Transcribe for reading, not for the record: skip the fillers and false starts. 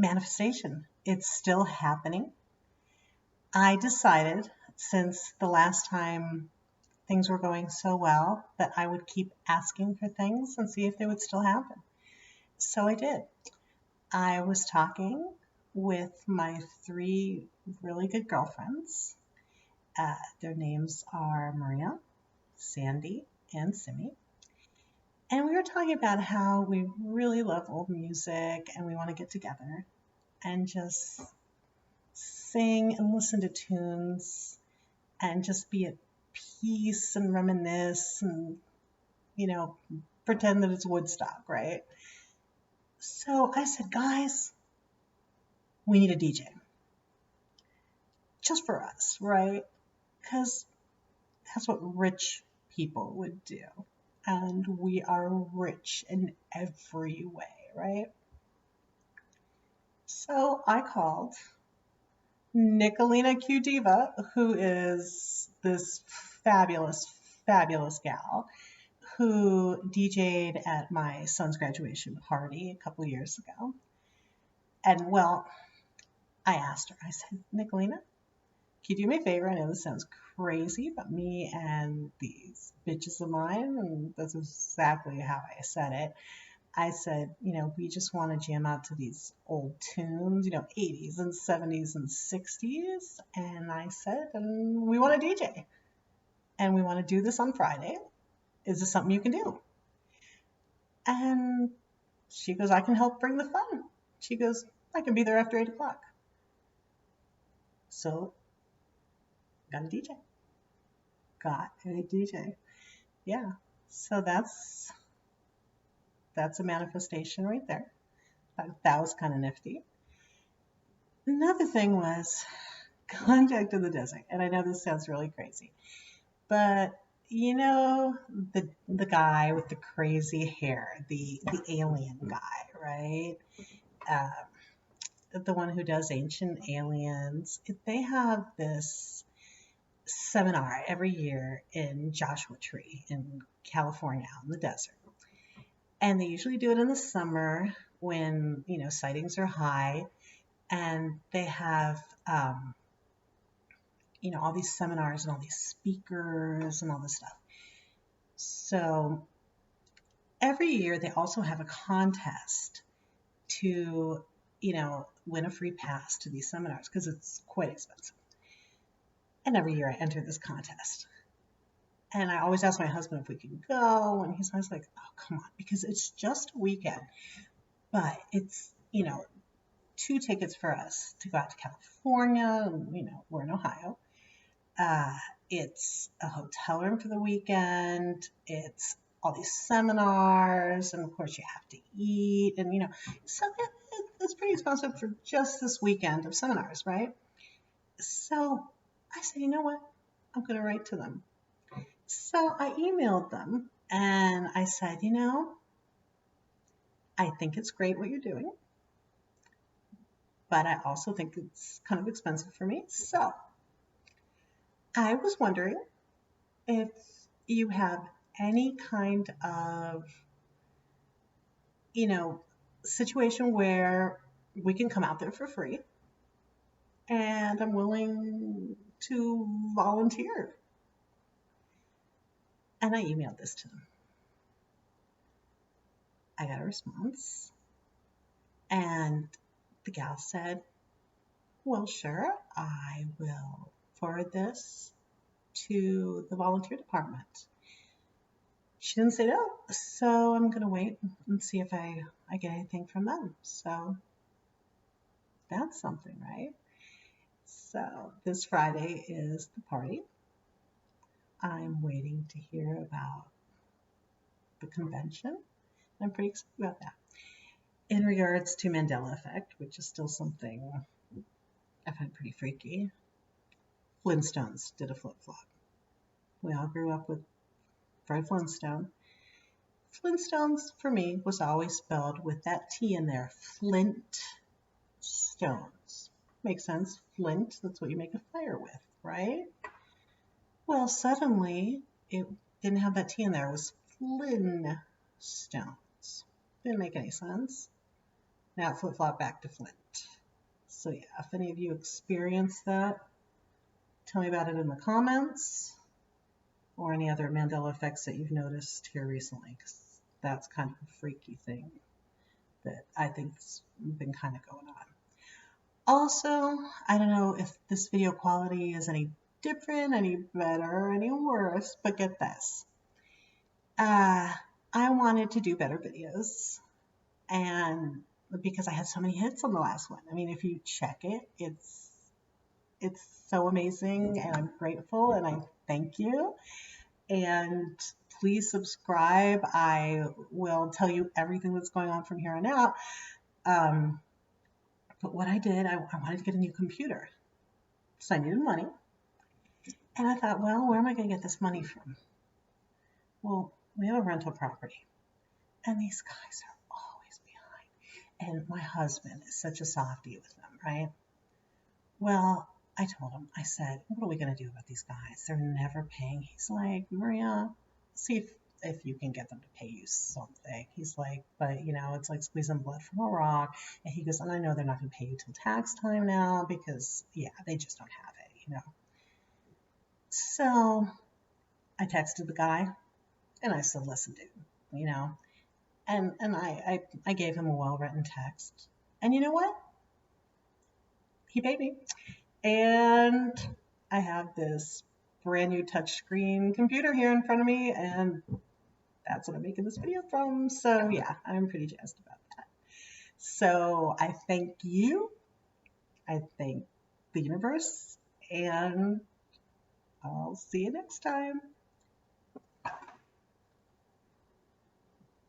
manifestation. It's still happening. I decided, since the last time things were going so well, that I would keep asking for things and see if they would still happen. So I did. I was talking with my three really good girlfriends. Their names are Maria, Sandy, and Simi. And we were talking about how we really love old music and we want to get together and just sing and listen to tunes and just be at peace and reminisce and, you know, pretend that it's Woodstock, right? So I said, guys, we need a DJ just for us, right? Because that's what rich people would do. And we are rich in every way, right? So I called Nicolina Q Diva, who is this fabulous, fabulous gal who DJ'd at my son's graduation party a couple years ago. And well, I asked her, I said, Nicolina, can you do me a favor? I know this sounds crazy, but me and these bitches of mine, and that's exactly how I said it. I said, we just want to jam out to these old tunes, 80s and 70s and 60s. And I said, and we want a DJ. And we want to do this on Friday. Is this something you can do? And she goes, I can help bring the fun. She goes, I can be there after 8 o'clock. So, got a DJ. Yeah. So that's a manifestation right there. That was kind of nifty. Another thing was contact in the desert. And I know this sounds really crazy, but the guy with the crazy hair, the alien guy, right? The one who does Ancient Aliens. They have this seminar every year in Joshua Tree in California out in the desert. And they usually do it in the summer when, sightings are high, and they have, all these seminars and all these speakers and all this stuff. So every year they also have a contest to, win a free pass to these seminars because it's quite expensive. And every year I enter this contest. And I always ask my husband if we can go. And he's always like, oh, come on, because it's just a weekend. But it's, 2 tickets for us to go out to California. And, we're in Ohio. It's a hotel room for the weekend. It's all these seminars. And, of course, you have to eat. And, so it's pretty expensive for just this weekend of seminars, right? So I said, you know what? I'm going to write to them. So I emailed them and I said, I think it's great what you're doing, but I also think it's kind of expensive for me. So I was wondering if you have any kind of, situation where we can come out there for free and I'm willing to volunteer. And I emailed this to them. I got a response. And the gal said, well, sure, I will forward this to the volunteer department. She didn't say no, so I'm going to wait and see if I get anything from them. So that's something, right? So this Friday is the party. I'm waiting to hear about the convention. I'm pretty excited about that. In regards to Mandela Effect, which is still something I find pretty freaky, FlinTstones did a flip-flop. We all grew up with Fred Flintstone. FlinTstones, for me, was always spelled with that T in there, FlinTstones. Makes sense, flint, that's what you make a fire with, right? Well, suddenly, it didn't have that T in there. It was FlinTstones. Didn't make any sense. Now flip-flop back to Flint. So yeah, if any of you experience that, tell me about it in the comments, or any other Mandela effects that you've noticed here recently, because that's kind of a freaky thing that I think's been kind of going on. Also, I don't know if this video quality is any different, any better, any worse, but get this. I wanted to do better videos, and because I had so many hits on the last one. I mean, if you check it, it's so amazing, and I'm grateful, and I thank you. And please subscribe. I will tell you everything that's going on from here on out. But what I did, I wanted to get a new computer. So I needed money. And I thought, well, where am I going to get this money from? Well, we have a rental property. And these guys are always behind. And my husband is such a softie with them, right? Well, I told him, I said, what are we going to do about these guys? They're never paying. He's like, Maria, see if you can get them to pay you something. He's like, but it's like squeezing blood from a rock. And he goes, and I know they're not going to pay you till tax time now because, yeah, they just don't have it, So I texted the guy and I said, listen, dude, and I gave him a well-written text. And you know what? He paid me. And I have this brand new touchscreen computer here in front of me, and that's what I'm making this video from. So yeah, I'm pretty jazzed about that. So I thank you. I thank the universe, and I'll see you next time.